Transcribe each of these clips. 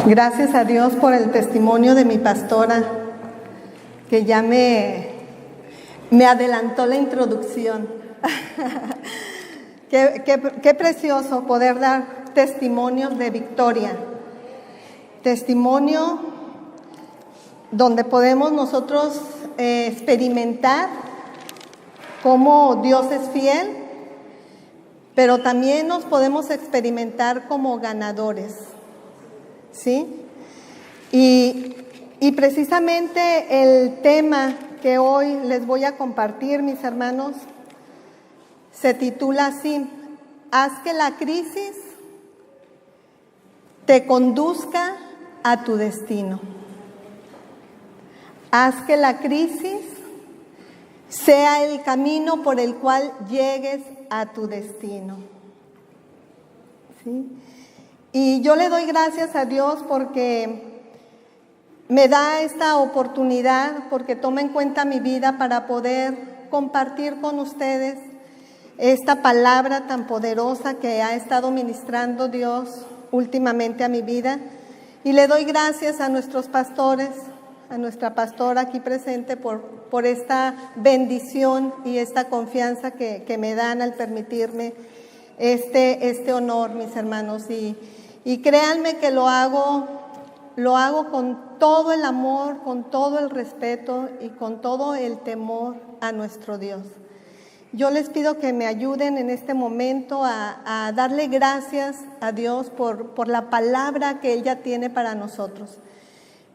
Gracias a Dios por el testimonio de mi pastora, que ya me adelantó la introducción. Qué precioso poder dar testimonios de victoria. Testimonio donde podemos nosotros experimentar cómo Dios es fiel, pero también nos podemos experimentar como ganadores, ¿sí? Y precisamente el tema que hoy les voy a compartir, mis hermanos, se titula así: haz que la crisis te conduzca a tu destino. Haz que la crisis sea el camino por el cual llegues a tu destino. ¿Sí? Y yo le doy gracias a Dios porque me da esta oportunidad, porque toma en cuenta mi vida para poder compartir con ustedes esta palabra tan poderosa que ha estado ministrando Dios últimamente a mi vida. Y le doy gracias a nuestros pastores, a nuestra pastora aquí presente por esta bendición y esta confianza que me dan al permitirme este honor, mis hermanos. Y créanme que lo hago con todo el amor, con todo el respeto y con todo el temor a nuestro Dios. Yo les pido que me ayuden en este momento a darle gracias a Dios por la palabra que Él ya tiene para nosotros.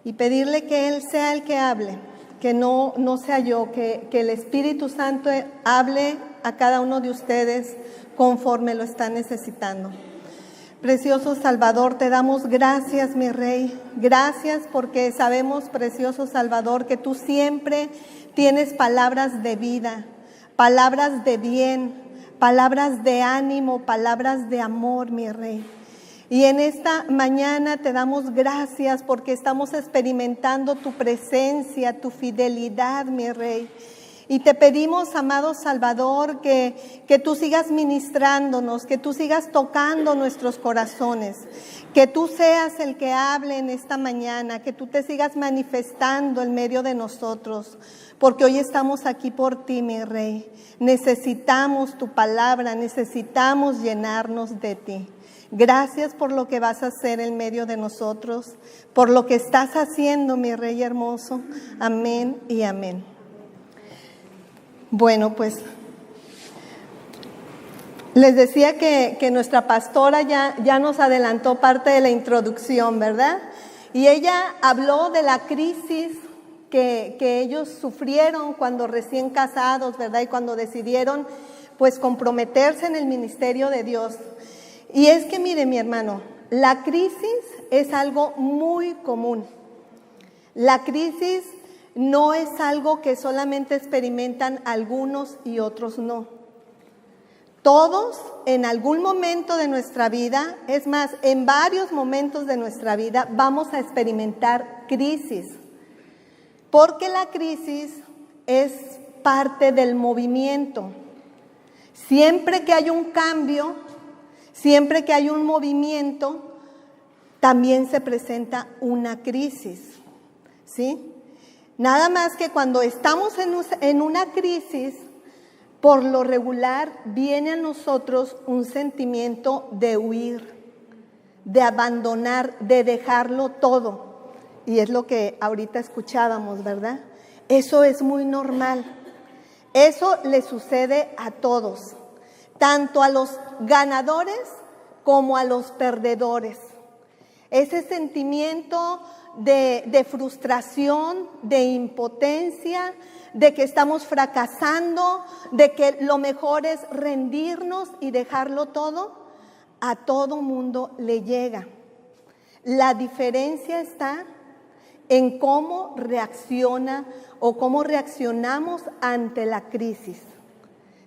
Y pedirle que Él sea el que hable, que no sea yo, que el Espíritu Santo hable a cada uno de ustedes conforme lo están necesitando. Precioso Salvador, te damos gracias, mi Rey. Gracias porque sabemos, precioso Salvador, que tú siempre tienes palabras de vida, palabras de bien, palabras de ánimo, palabras de amor, mi Rey. Y en esta mañana te damos gracias porque estamos experimentando tu presencia, tu fidelidad, mi Rey. Y te pedimos, amado Salvador, que tú sigas ministrándonos, que tú sigas tocando nuestros corazones, que tú seas el que hable en esta mañana, que tú te sigas manifestando en medio de nosotros, porque hoy estamos aquí por ti, mi Rey. Necesitamos tu palabra, necesitamos llenarnos de ti. Gracias por lo que vas a hacer en medio de nosotros, por lo que estás haciendo, mi Rey hermoso. Amén y amén. Bueno, pues les decía que nuestra pastora ya nos adelantó parte de la introducción, ¿verdad? Y ella habló de la crisis que ellos sufrieron cuando recién casados, ¿verdad? Y cuando decidieron pues comprometerse en el ministerio de Dios. Y es que mire, mi hermano, la crisis es algo muy común. La crisis no es algo que solamente experimentan algunos y otros no. Todos en algún momento de nuestra vida, es más, en varios momentos de nuestra vida, vamos a experimentar crisis. Porque la crisis es parte del movimiento. Siempre que hay un cambio, siempre que hay un movimiento, también se presenta una crisis, ¿sí? Nada más que cuando estamos en una crisis, por lo regular viene a nosotros un sentimiento de huir, de abandonar, de dejarlo todo. Y es lo que ahorita escuchábamos, ¿verdad? Eso es muy normal. Eso le sucede a todos, tanto a los ganadores como a los perdedores. Ese sentimiento de frustración, de impotencia, de que estamos fracasando, de que lo mejor es rendirnos y dejarlo todo, a todo mundo le llega. La diferencia está en cómo reacciona o cómo reaccionamos ante la crisis,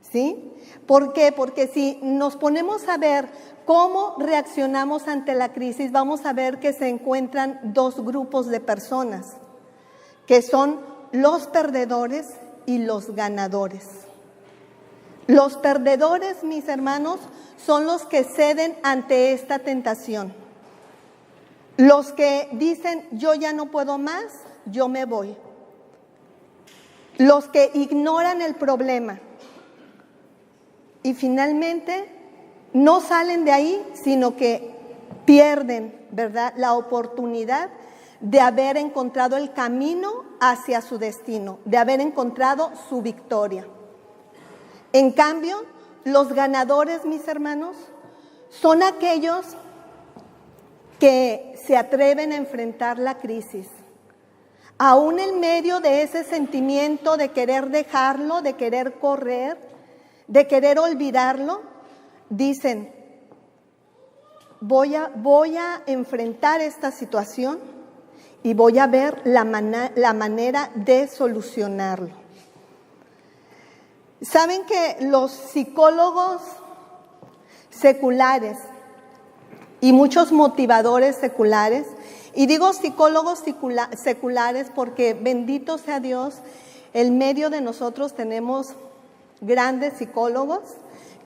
¿sí? ¿Por qué? Porque si nos ponemos a ver cómo reaccionamos ante la crisis, vamos a ver que se encuentran dos grupos de personas, que son los perdedores y los ganadores. Los perdedores, mis hermanos, son los que ceden ante esta tentación. Los que dicen, yo ya no puedo más, yo me voy. Los que ignoran el problema. Y finalmente no salen de ahí, sino que pierden, ¿verdad?, la oportunidad de haber encontrado el camino hacia su destino, de haber encontrado su victoria. En cambio, los ganadores, mis hermanos, son aquellos que se atreven a enfrentar la crisis. Aún en medio de ese sentimiento de querer dejarlo, de querer correr, de querer olvidarlo, dicen, voy a enfrentar esta situación y voy a ver la manera de solucionarlo. ¿Saben que los psicólogos seculares y muchos motivadores seculares, y digo psicólogos seculares porque bendito sea Dios, en medio de nosotros tenemos grandes psicólogos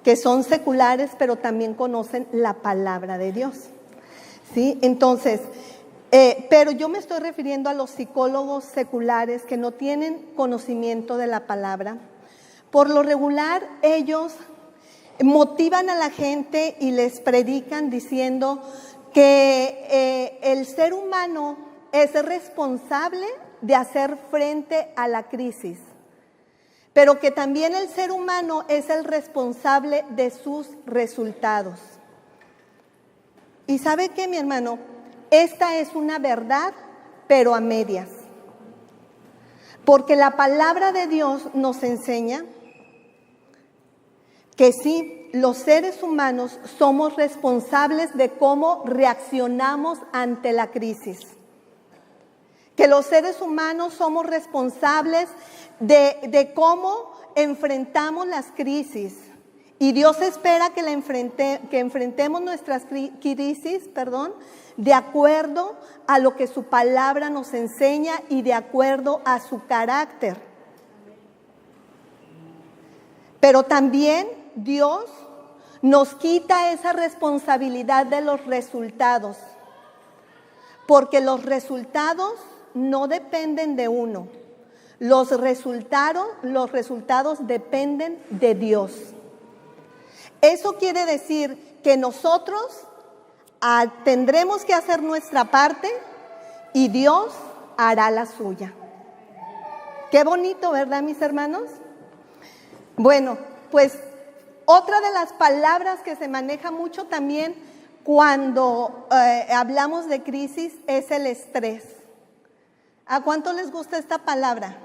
que son seculares, pero también conocen la palabra de Dios, ¿sí? Entonces, pero yo me estoy refiriendo a los psicólogos seculares que no tienen conocimiento de la palabra. Por lo regular, ellos motivan a la gente y les predican diciendo que el ser humano es responsable de hacer frente a la crisis, pero que también el ser humano es el responsable de sus resultados. ¿Y sabe qué, mi hermano? Esta es una verdad, pero a medias. Porque la palabra de Dios nos enseña que sí, los seres humanos somos responsables de cómo reaccionamos ante la crisis. Que los seres humanos somos responsables de cómo enfrentamos las crisis. Y Dios espera que enfrentemos nuestras crisis, de acuerdo a lo que su palabra nos enseña y de acuerdo a su carácter. Pero también Dios nos quita esa responsabilidad de los resultados, porque los resultados no dependen de uno. Los resultados dependen de Dios. Eso quiere decir que nosotros tendremos que hacer nuestra parte y Dios hará la suya. Qué bonito, ¿verdad, mis hermanos? Bueno, pues otra de las palabras que se maneja mucho también cuando hablamos de crisis es el estrés. ¿A cuánto les gusta esta palabra?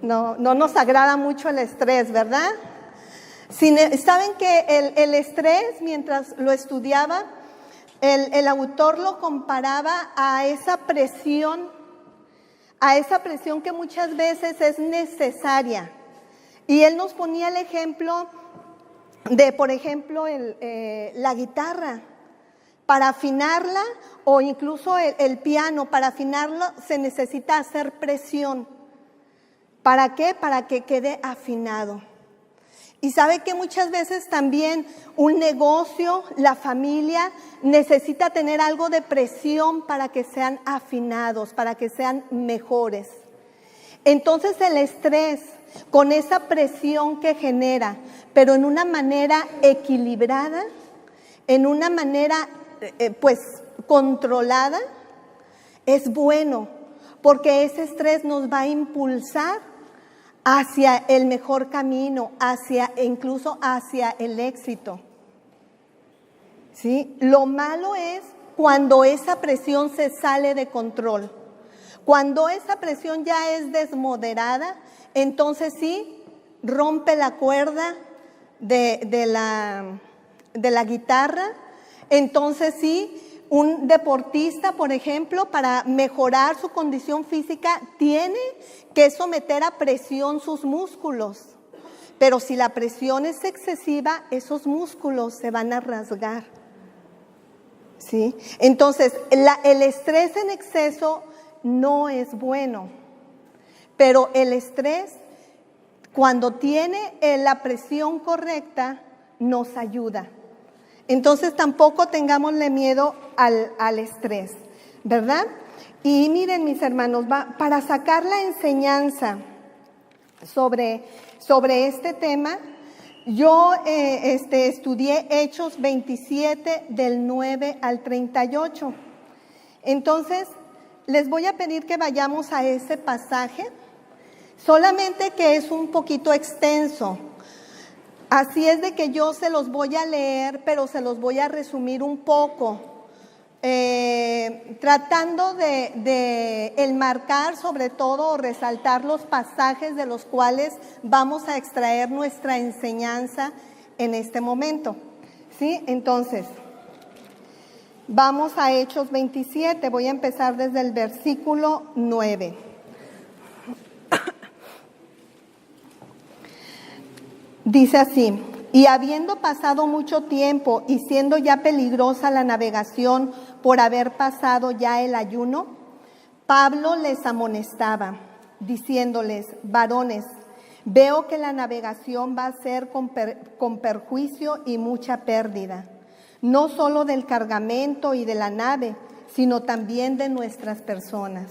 No nos agrada mucho el estrés, ¿verdad? Saben que el estrés, mientras lo estudiaba, el autor lo comparaba a esa presión que muchas veces es necesaria. Y él nos ponía el ejemplo de, por ejemplo, la guitarra. Para afinarla, o incluso el piano, para afinarlo se necesita hacer presión. ¿Para qué? Para que quede afinado. Y sabe que muchas veces también un negocio, la familia, necesita tener algo de presión para que sean afinados, para que sean mejores. Entonces el estrés, con esa presión que genera, pero en una manera equilibrada, en una manera controlada, es bueno, porque ese estrés nos va a impulsar hacia el mejor camino, incluso hacia el éxito. ¿Sí? Lo malo es cuando esa presión se sale de control. Cuando esa presión ya es desmoderada, entonces sí, rompe la cuerda de la guitarra. Entonces sí, un deportista, por ejemplo, para mejorar su condición física, tiene que someter a presión sus músculos. Pero si la presión es excesiva, esos músculos se van a rasgar. ¿Sí? Entonces, el estrés en exceso no es bueno. Pero el estrés, cuando tiene la presión correcta, nos ayuda. Entonces tampoco tengámosle miedo al estrés, ¿verdad? Y miren, mis hermanos, para sacar la enseñanza sobre este tema, yo estudié Hechos 27 del 9 al 38. Entonces, les voy a pedir que vayamos a ese pasaje, solamente que es un poquito extenso. Así es de que yo se los voy a leer, pero se los voy a resumir un poco, tratando de enmarcar sobre todo o resaltar los pasajes de los cuales vamos a extraer nuestra enseñanza en este momento, ¿sí? Entonces, vamos a Hechos 27, voy a empezar desde el versículo 9. Dice así: y habiendo pasado mucho tiempo y siendo ya peligrosa la navegación por haber pasado ya el ayuno, Pablo les amonestaba, diciéndoles: varones, veo que la navegación va a ser con perjuicio y mucha pérdida, no solo del cargamento y de la nave, sino también de nuestras personas.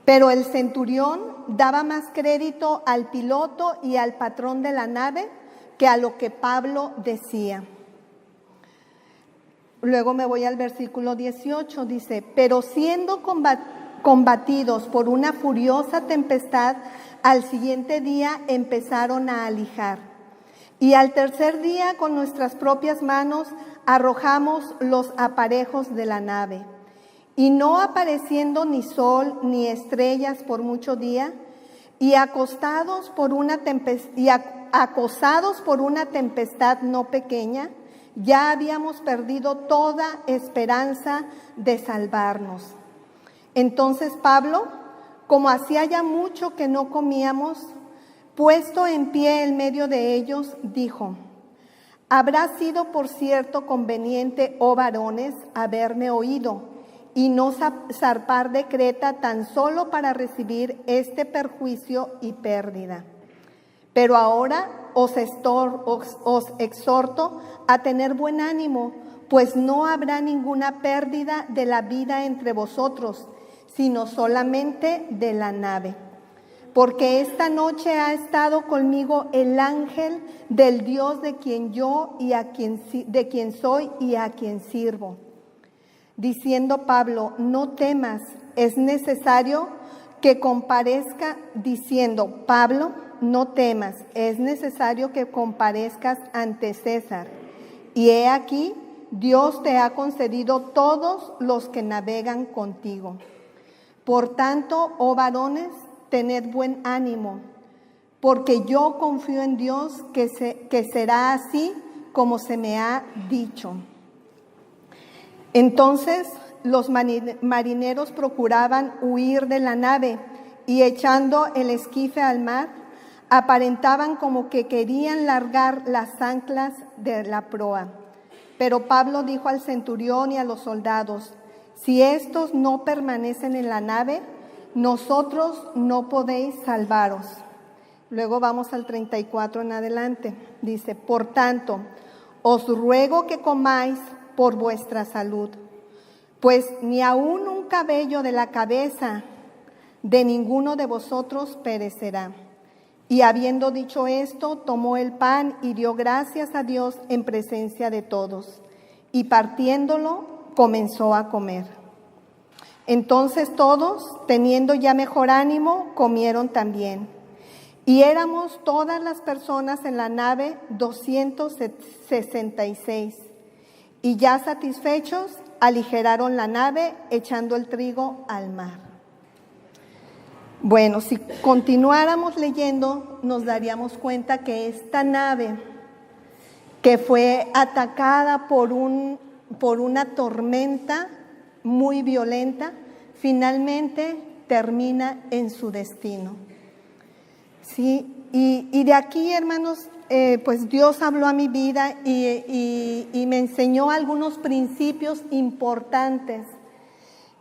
Pero el centurión daba más crédito al piloto y al patrón de la nave que a lo que Pablo decía. Luego me voy al versículo 18, dice: pero siendo combatidos por una furiosa tempestad, al siguiente día empezaron a alijar. Y al tercer día con nuestras propias manos arrojamos los aparejos de la nave. Y no apareciendo ni sol ni estrellas por mucho día, y acosados por una tempestad no pequeña, ya habíamos perdido toda esperanza de salvarnos. Entonces Pablo, como hacía ya mucho que no comíamos, puesto en pie en medio de ellos, dijo: habrá sido por cierto conveniente, oh varones, haberme oído, y no zarpar de Creta tan solo para recibir este perjuicio y pérdida. Pero ahora os exhorto a tener buen ánimo, pues no habrá ninguna pérdida de la vida entre vosotros, sino solamente de la nave. Porque esta noche ha estado conmigo el ángel del Dios de quien soy y a quien sirvo. Diciendo Pablo: no temas, es necesario que comparezcas ante César. Y he aquí, Dios te ha concedido todos los que navegan contigo. Por tanto, oh varones, tened buen ánimo, porque yo confío en Dios que será así como se me ha dicho. Entonces los marineros procuraban huir de la nave y, echando el esquife al mar, aparentaban como que querían largar las anclas de la proa. Pero Pablo dijo al centurión y a los soldados: si estos no permanecen en la nave, nosotros no podéis salvaros. Luego vamos al 34 en adelante. Dice: por tanto, os ruego que comáis por vuestra salud, pues ni aun un cabello de la cabeza de ninguno de vosotros perecerá. Y habiendo dicho esto, tomó el pan y dio gracias a Dios en presencia de todos, y partiéndolo comenzó a comer. Entonces todos, teniendo ya mejor ánimo, comieron también. Y éramos todas las personas en la nave 266. Y ya satisfechos, aligeraron la nave, echando el trigo al mar. Bueno, si continuáramos leyendo, nos daríamos cuenta que esta nave, que fue atacada por una tormenta muy violenta, finalmente termina en su destino. ¿Sí? Y de aquí, hermanos, pues Dios habló a mi vida y me enseñó algunos principios importantes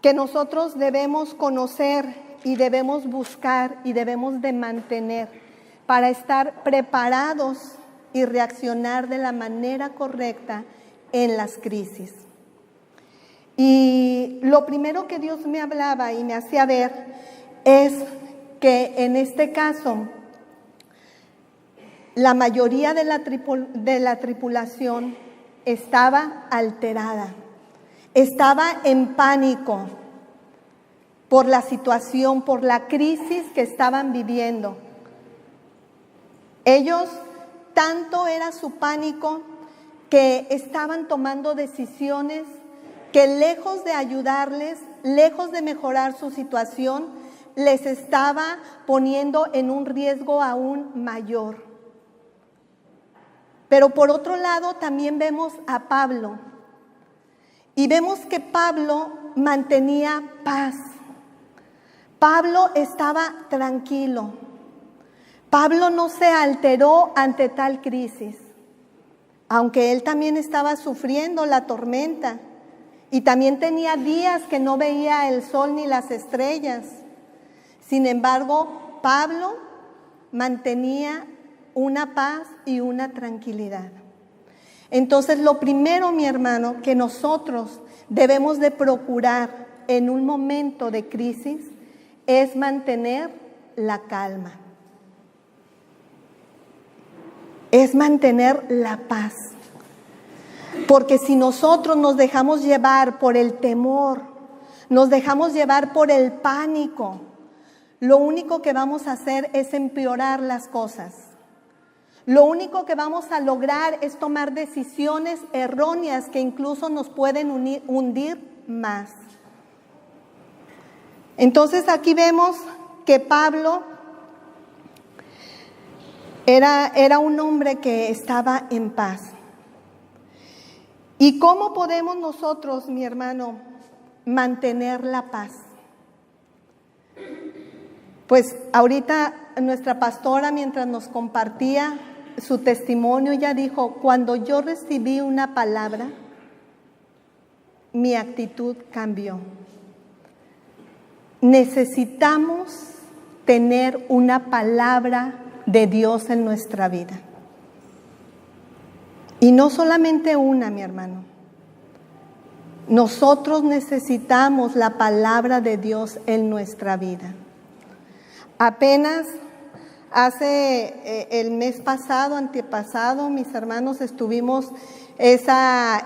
que nosotros debemos conocer y debemos buscar y debemos de mantener para estar preparados y reaccionar de la manera correcta en las crisis. Y lo primero que Dios me hablaba y me hacía ver es que en este caso la mayoría de la tripulación estaba alterada, estaba en pánico por la situación, por la crisis que estaban viviendo. Ellos, tanto era su pánico que estaban tomando decisiones que lejos de ayudarles, lejos de mejorar su situación, les estaba poniendo en un riesgo aún mayor. Pero por otro lado también vemos a Pablo y vemos que Pablo mantenía paz. Pablo estaba tranquilo. Pablo no se alteró ante tal crisis, aunque él también estaba sufriendo la tormenta y también tenía días que no veía el sol ni las estrellas. Sin embargo, Pablo mantenía una paz y una tranquilidad. Entonces, lo primero, mi hermano, que nosotros debemos de procurar en un momento de crisis es mantener la calma. Es mantener la paz. Porque si nosotros nos dejamos llevar por el temor, nos dejamos llevar por el pánico, lo único que vamos a hacer es empeorar las cosas. Lo único que vamos a lograr es tomar decisiones erróneas que incluso nos pueden hundir más. Entonces aquí vemos que Pablo era un hombre que estaba en paz. ¿Y cómo podemos nosotros, mi hermano, mantener la paz? Pues ahorita nuestra pastora, mientras nos compartía su testimonio, ella dijo: cuando yo recibí una palabra, mi actitud cambió. Necesitamos tener una palabra de Dios en nuestra vida. Y no solamente una, mi hermano. Nosotros necesitamos la palabra de Dios en nuestra vida. Apenas hace el mes pasado, antepasado, mis hermanos, estuvimos esa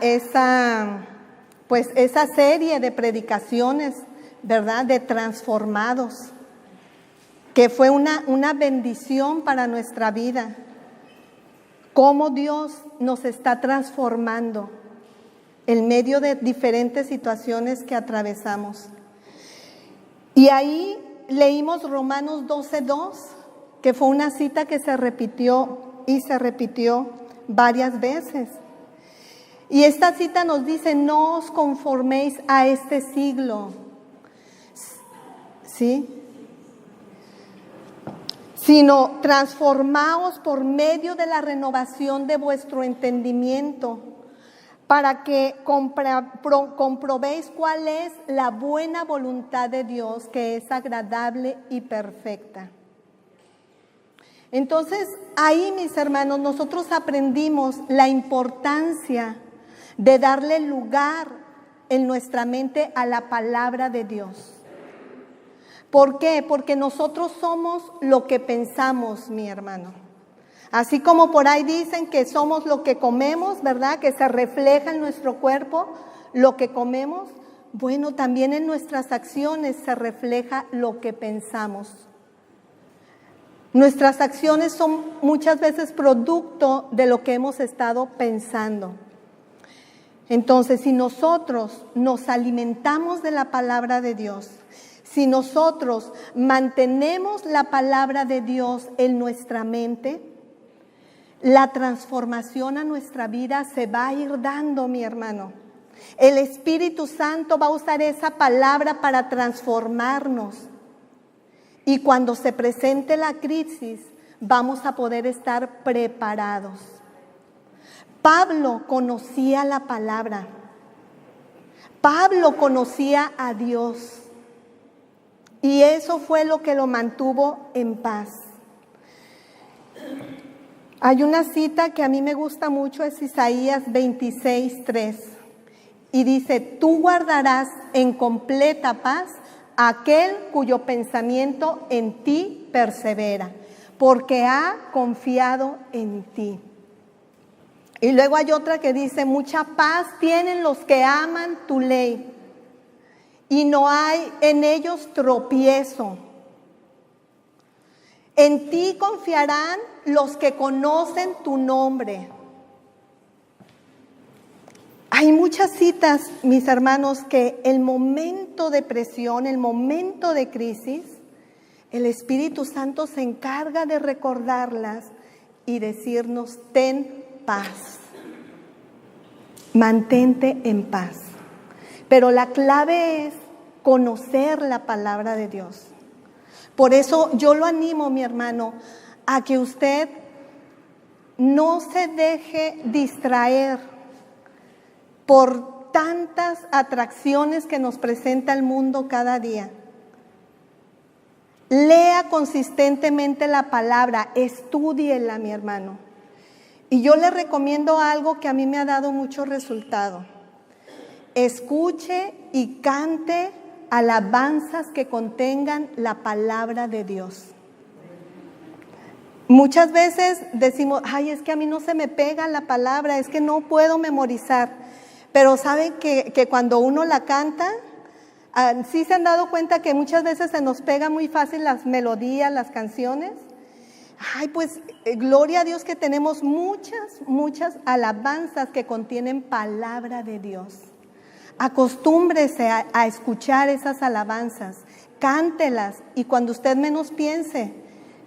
serie de predicaciones, ¿verdad?, de transformados, que fue una bendición para nuestra vida. Cómo Dios nos está transformando en medio de diferentes situaciones que atravesamos. Y ahí leímos Romanos 12:2, que fue una cita que se repitió varias veces. Y esta cita nos dice: no os conforméis a este siglo, ¿sí?, sino transformaos por medio de la renovación de vuestro entendimiento, para que comprobéis cuál es la buena voluntad de Dios, que es agradable y perfecta. Entonces, ahí, mis hermanos, nosotros aprendimos la importancia de darle lugar en nuestra mente a la palabra de Dios. ¿Por qué? Porque nosotros somos lo que pensamos, mi hermano. Así como por ahí dicen que somos lo que comemos, ¿verdad?, que se refleja en nuestro cuerpo lo que comemos. Bueno, también en nuestras acciones se refleja lo que pensamos. Nuestras acciones son muchas veces producto de lo que hemos estado pensando. Entonces, si nosotros nos alimentamos de la palabra de Dios, si nosotros mantenemos la palabra de Dios en nuestra mente, la transformación a nuestra vida se va a ir dando, mi hermano. El Espíritu Santo va a usar esa palabra para transformarnos. Y cuando se presente la crisis, vamos a poder estar preparados. Pablo conocía la palabra. Pablo conocía a Dios. Y eso fue lo que lo mantuvo en paz. Hay una cita que a mí me gusta mucho, es Isaías 26:3. Y dice, tú guardarás en completa paz a aquel cuyo pensamiento en ti persevera, porque ha confiado en ti. Y luego hay otra que dice, mucha paz tienen los que aman tu ley, y no hay en ellos tropiezo. En ti confiarán los que conocen tu nombre. Hay muchas citas, mis hermanos, que el momento de presión, el momento de crisis, el Espíritu Santo se encarga de recordarlas y decirnos, ten paz, mantente en paz. Pero la clave es conocer la palabra de Dios. Por eso yo lo animo, mi hermano, a que usted no se deje distraer por tantas atracciones que nos presenta el mundo cada día. Lea consistentemente la palabra, estúdiela, mi hermano. Y yo le recomiendo algo que a mí me ha dado mucho resultado. Escuche y cante alabanzas que contengan la palabra de Dios. Muchas veces decimos, ay, es que a mí no se me pega la palabra, es que no puedo memorizar. Pero ¿saben que cuando uno la canta, sí se han dado cuenta que muchas veces se nos pega muy fácil las melodías, las canciones? Ay, pues gloria a Dios que tenemos muchas alabanzas que contienen palabra de Dios. Acostúmbrese a escuchar esas alabanzas, cántelas, y cuando usted menos piense,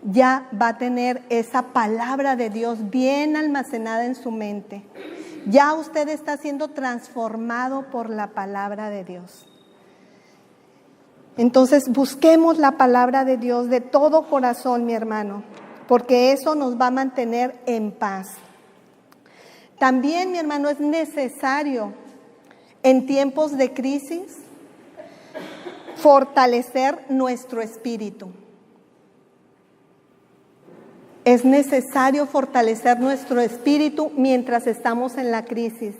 ya va a tener esa palabra de Dios bien almacenada en su mente. Ya usted está siendo transformado por la palabra de Dios. Entonces busquemos la palabra de Dios de todo corazón, mi hermano, porque eso nos va a mantener en paz. También, mi hermano, es necesario en tiempos de crisis fortalecer nuestro espíritu. Es necesario fortalecer nuestro espíritu mientras estamos en la crisis.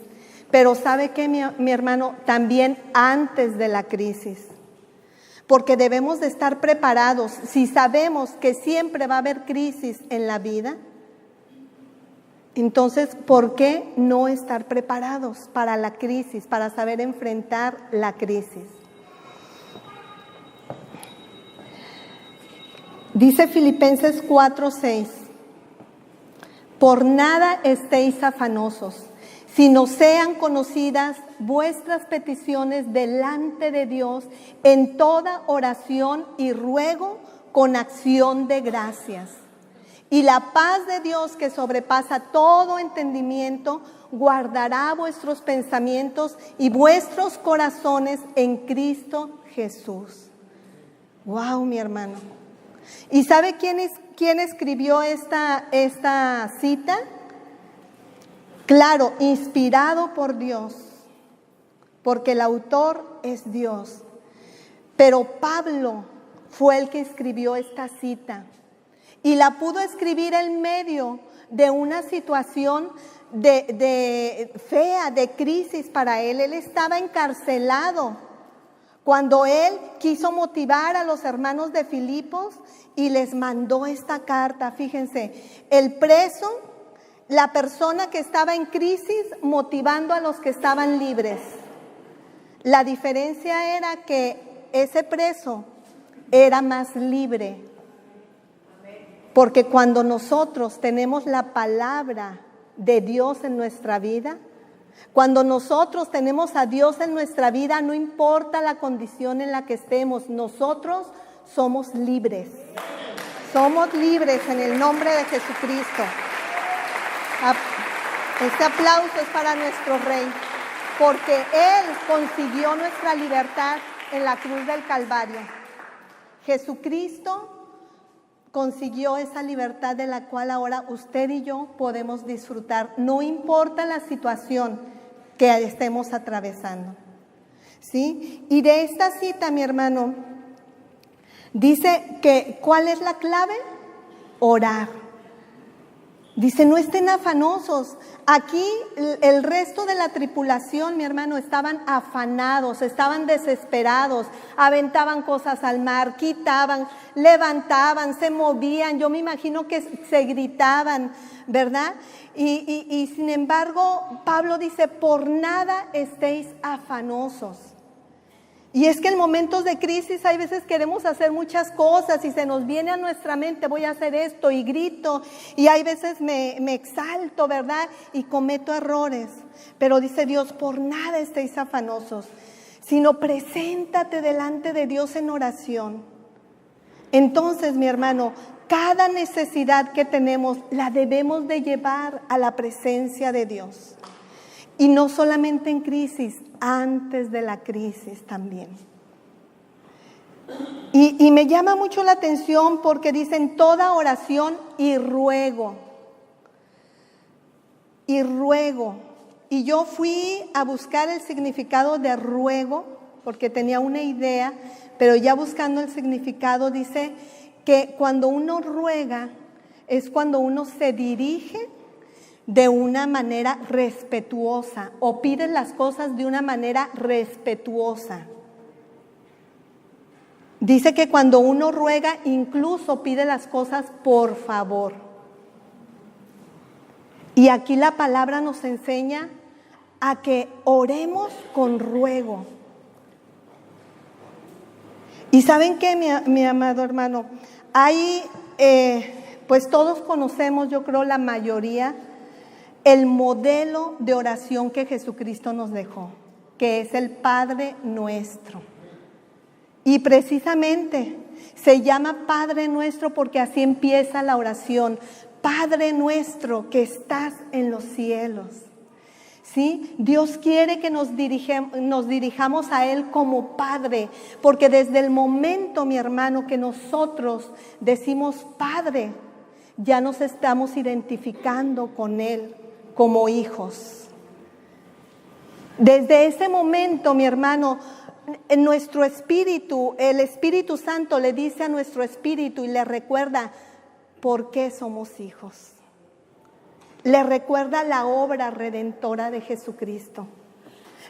Pero ¿sabe qué, mi hermano? También antes de la crisis. Porque debemos de estar preparados. Si sabemos que siempre va a haber crisis en la vida, entonces, ¿por qué no estar preparados para la crisis, para saber enfrentar la crisis? Dice Filipenses 4:6, por nada estéis afanosos, sino sean conocidas vuestras peticiones delante de Dios en toda oración y ruego con acción de gracias. Y la paz de Dios, que sobrepasa todo entendimiento, guardará vuestros pensamientos y vuestros corazones en Cristo Jesús. ¡Wow, mi hermano! ¿Y sabe quién escribió esta cita? Claro, inspirado por Dios, porque el autor es Dios. Pero Pablo fue el que escribió esta cita. Y la pudo escribir en medio de una situación de fea, de crisis para él. Él estaba encarcelado cuando él quiso motivar a los hermanos de Filipos y les mandó esta carta. Fíjense, el preso, la persona que estaba en crisis, motivando a los que estaban libres. La diferencia era que ese preso era más libre. Porque cuando nosotros tenemos la palabra de Dios en nuestra vida, cuando nosotros tenemos a Dios en nuestra vida, no importa la condición en la que estemos, nosotros somos libres. Somos libres en el nombre de Jesucristo. Este aplauso es para nuestro Rey, porque Él consiguió nuestra libertad en la cruz del Calvario. Jesucristo consiguió esa libertad de la cual ahora usted y yo podemos disfrutar, no importa la situación que estemos atravesando. ¿Sí? Y de esta cita, mi hermano, dice que ¿cuál es la clave? Orar. Dice, no estén afanosos. Aquí el resto de la tripulación, mi hermano, estaban afanados, estaban desesperados, aventaban cosas al mar, quitaban, levantaban, se movían. Yo me imagino que se gritaban, ¿verdad? Y sin embargo, Pablo dice, por nada estéis afanosos. Y es que en momentos de crisis hay veces queremos hacer muchas cosas y se nos viene a nuestra mente, voy a hacer esto y grito, y hay veces me exalto, ¿verdad? Y cometo errores. Pero dice Dios, por nada estéis afanosos, sino preséntate delante de Dios en oración. Entonces, mi hermano, cada necesidad que tenemos la debemos de llevar a la presencia de Dios. Y no solamente en crisis, antes de la crisis también. Y me llama mucho la atención porque dicen toda oración y ruego. Y ruego. Y yo fui a buscar el significado de ruego porque tenía una idea, pero ya buscando el significado dice que cuando uno ruega es cuando uno se dirige de una manera respetuosa o pide las cosas de una manera respetuosa. Dice que cuando uno ruega incluso pide las cosas por favor. Y aquí la palabra nos enseña a que oremos con ruego. Y ¿saben qué, mi amado hermano? Hay, pues todos conocemos, yo creo la mayoría, el modelo de oración que Jesucristo nos dejó, que es el Padre Nuestro. Y precisamente se llama Padre Nuestro porque así empieza la oración. Padre Nuestro que estás en los cielos. ¿Sí? Dios quiere que nos dirijamos a Él como Padre, porque desde el momento, mi hermano, que nosotros decimos Padre, ya nos estamos identificando con Él como hijos. Desde ese momento, mi hermano, en nuestro espíritu, el Espíritu Santo le dice a nuestro espíritu y le recuerda por qué somos hijos. Le recuerda la obra redentora de Jesucristo.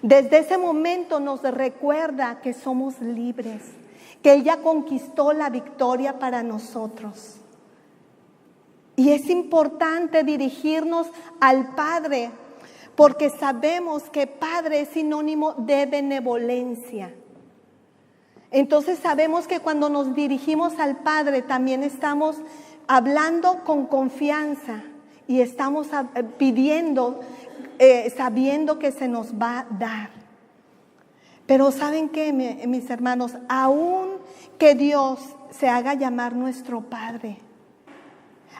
Desde ese momento nos recuerda que somos libres, que Él ya conquistó la victoria para nosotros. Y es importante dirigirnos al Padre, porque sabemos que Padre es sinónimo de benevolencia. Entonces sabemos que cuando nos dirigimos al Padre también estamos hablando con confianza y estamos pidiendo, sabiendo que se nos va a dar. Pero ¿saben qué, mis hermanos? Aún que Dios se haga llamar nuestro Padre,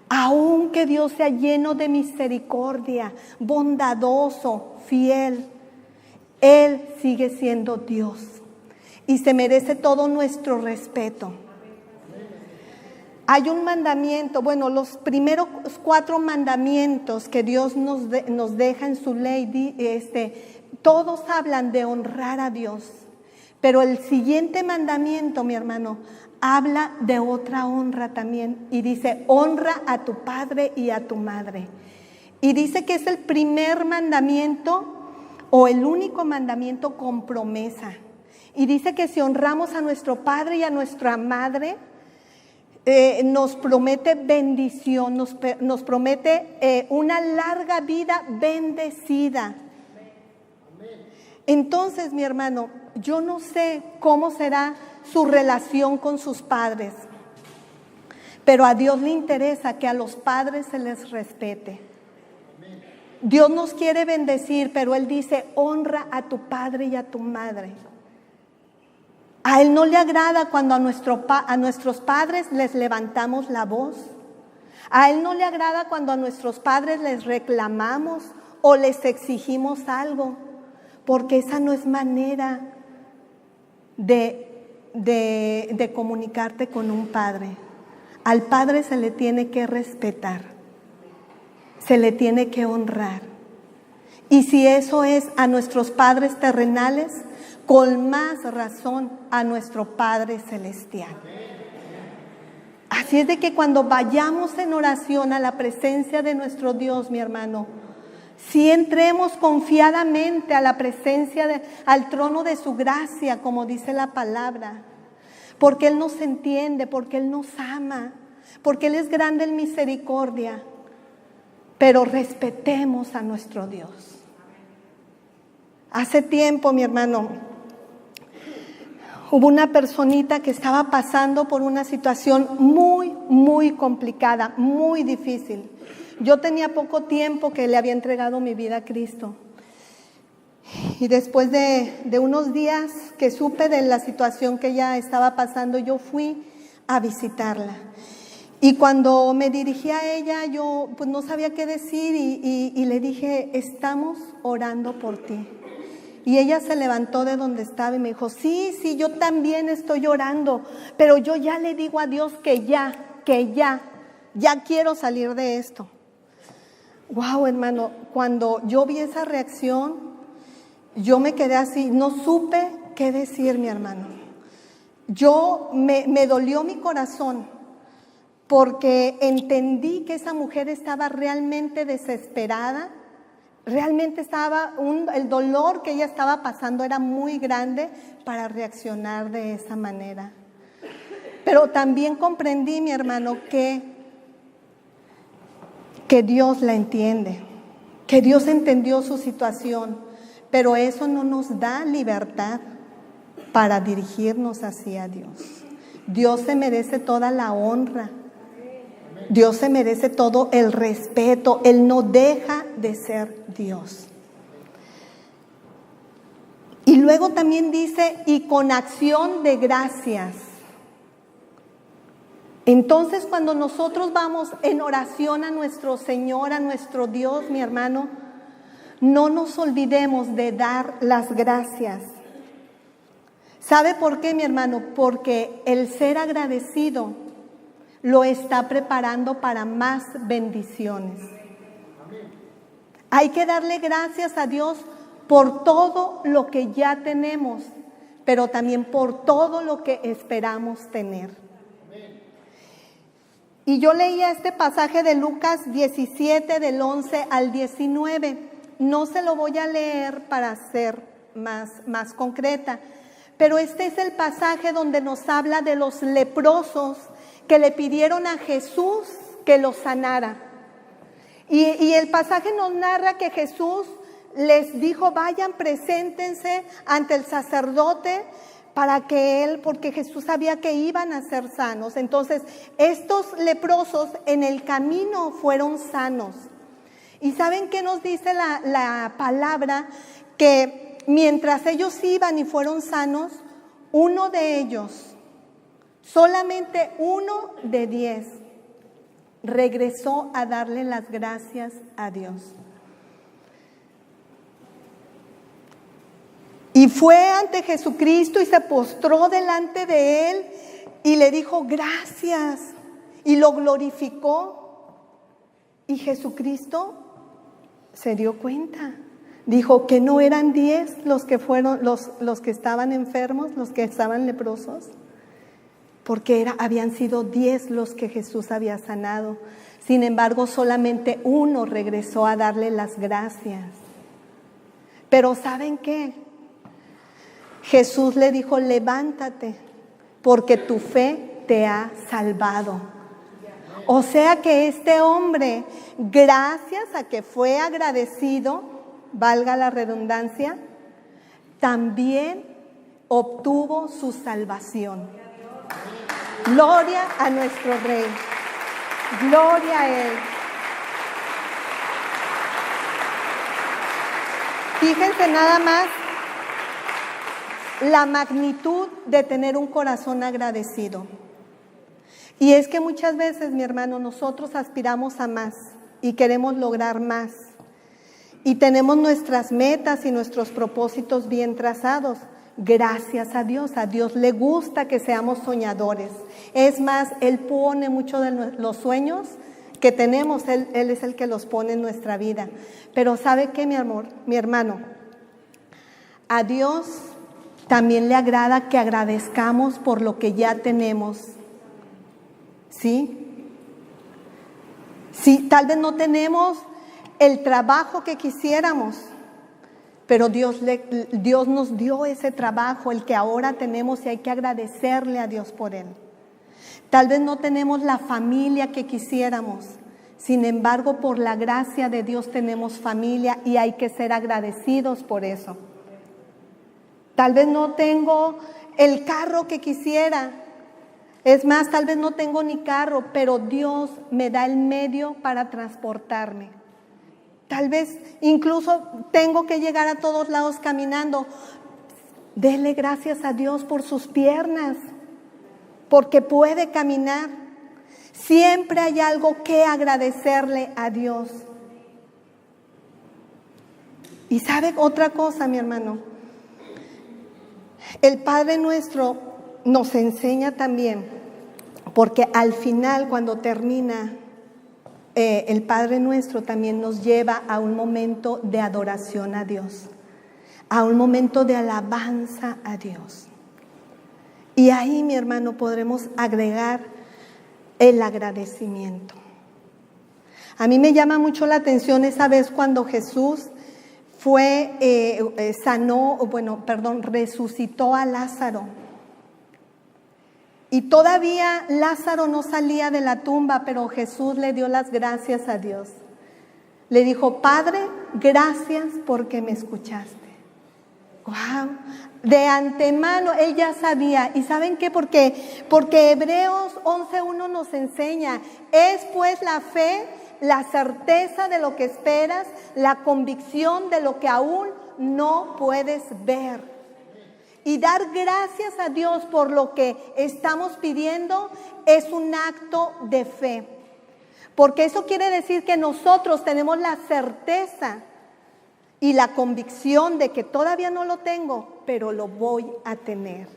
aun que Dios sea lleno de misericordia, bondadoso, fiel, Él sigue siendo Dios y se merece todo nuestro respeto. Hay un mandamiento, bueno, los primeros 4 mandamientos que Dios nos deja en su ley, todos hablan de honrar a Dios, pero el siguiente mandamiento, mi hermano, habla de otra honra también y dice, honra a tu padre y a tu madre. Y dice que es el primer mandamiento o el único mandamiento con promesa. Y dice que si honramos a nuestro padre y a nuestra madre, nos promete bendición, nos promete una larga vida bendecida. Entonces, mi hermano, yo no sé cómo será su relación con sus padres, pero a Dios le interesa que a los padres se les respete. Dios nos quiere bendecir, pero Él dice, honra a tu padre y a tu madre. A Él no le agrada cuando a nuestros padres les levantamos la voz. A Él no le agrada cuando a nuestros padres les reclamamos o les exigimos algo, porque esa no es manera de comunicarte con un padre. Al padre se le tiene que respetar, se le tiene que honrar. Y si eso es a nuestros padres terrenales, con más razón a nuestro Padre Celestial. Así es de que cuando vayamos en oración a la presencia de nuestro Dios, mi hermano, si entremos confiadamente a la presencia, al trono de su gracia, como dice la palabra, porque Él nos entiende, porque Él nos ama, porque Él es grande en misericordia, pero respetemos a nuestro Dios. Hace tiempo, mi hermano, hubo una personita que estaba pasando por una situación muy complicada, muy difícil. Yo tenía poco tiempo que le había entregado mi vida a Cristo. Y después de unos días que supe de la situación que ella estaba pasando, yo fui a visitarla. Y cuando me dirigí a ella, yo pues no sabía qué decir y le dije, estamos orando por ti. Y ella se levantó de donde estaba y me dijo, sí, yo también estoy orando, pero yo ya le digo a Dios que ya quiero salir de esto. Wow, hermano, cuando yo vi esa reacción, yo me quedé así, no supe qué decir, mi hermano. Me dolió mi corazón, porque entendí que esa mujer estaba realmente desesperada. Realmente el dolor que ella estaba pasando era muy grande para reaccionar de esa manera. Pero también comprendí, mi hermano, que Dios la entiende, que Dios entendió su situación, pero eso no nos da libertad para dirigirnos hacia Dios. Dios se merece toda la honra. Dios se merece todo el respeto. Él no deja de ser Dios. Y luego también dice, y con acción de gracias. Entonces, cuando nosotros vamos en oración a nuestro Señor, a nuestro Dios, mi hermano, no nos olvidemos de dar las gracias. ¿Sabe por qué, mi hermano? Porque el ser agradecido lo está preparando para más bendiciones. Hay que darle gracias a Dios por todo lo que ya tenemos, pero también por todo lo que esperamos tener. Y yo leía este pasaje de Lucas 17, del 11 al 19. No se lo voy a leer para ser más concreta, pero este es el pasaje donde nos habla de los leprosos que le pidieron a Jesús que los sanara. Y el pasaje nos narra que Jesús les dijo, vayan, preséntense ante el sacerdote porque Jesús sabía que iban a ser sanos. Entonces, estos leprosos en el camino fueron sanos. ¿Y saben qué nos dice la palabra? Que mientras ellos iban y fueron sanos, uno de ellos, solamente 1 de 10, regresó a darle las gracias a Dios. Y fue ante Jesucristo y se postró delante de Él y le dijo gracias y lo glorificó. Y Jesucristo se dio cuenta. Dijo que no eran 10 los que fueron los que estaban enfermos, los que estaban leprosos, porque habían sido 10 los que Jesús había sanado. Sin embargo, solamente 1 regresó a darle las gracias. Pero ¿saben qué? Jesús le dijo, levántate, porque tu fe te ha salvado. O sea que este hombre, gracias a que fue agradecido, valga la redundancia, también obtuvo su salvación. Gloria a nuestro Rey. Gloria a Él. Fíjense nada más la magnitud de tener un corazón agradecido. Y es que muchas veces, mi hermano, nosotros aspiramos a más y queremos lograr más. Y tenemos nuestras metas y nuestros propósitos bien trazados. Gracias a Dios le gusta que seamos soñadores. Es más, Él pone mucho de los sueños que tenemos, Él es el que los pone en nuestra vida. Pero ¿sabe qué, mi amor, mi hermano? A Dios también le agrada que agradezcamos por lo que ya tenemos. ¿sí? Sí, tal vez no tenemos el trabajo que quisiéramos, pero Dios nos dio ese trabajo, el que ahora tenemos, y hay que agradecerle a Dios por él. Tal vez no tenemos la familia que quisiéramos, sin embargo, por la gracia de Dios tenemos familia y hay que ser agradecidos por eso. Tal vez no tengo el carro que quisiera, es más, tal vez no tengo ni carro, pero Dios me da el medio para transportarme. Tal vez incluso tengo que llegar a todos lados caminando. Dele gracias a Dios por sus piernas, porque puede caminar. Siempre hay algo que agradecerle a Dios. Y ¿sabe otra cosa, mi hermano? El Padre Nuestro nos enseña también, porque al final, cuando termina el Padre Nuestro, también nos lleva a un momento de adoración a Dios, a un momento de alabanza a Dios. Y ahí, mi hermano, podremos agregar el agradecimiento. A mí me llama mucho la atención esa vez cuando Jesús resucitó a Lázaro. Y todavía Lázaro no salía de la tumba, pero Jesús le dio las gracias a Dios. Le dijo: Padre, gracias porque me escuchaste. ¡Wow! De antemano él ya sabía. ¿Y saben qué? Porque Hebreos 11:1 nos enseña: es pues la fe, la certeza de lo que esperas, la convicción de lo que aún no puedes ver. Y dar gracias a Dios por lo que estamos pidiendo es un acto de fe. Porque eso quiere decir que nosotros tenemos la certeza y la convicción de que todavía no lo tengo, pero lo voy a tener.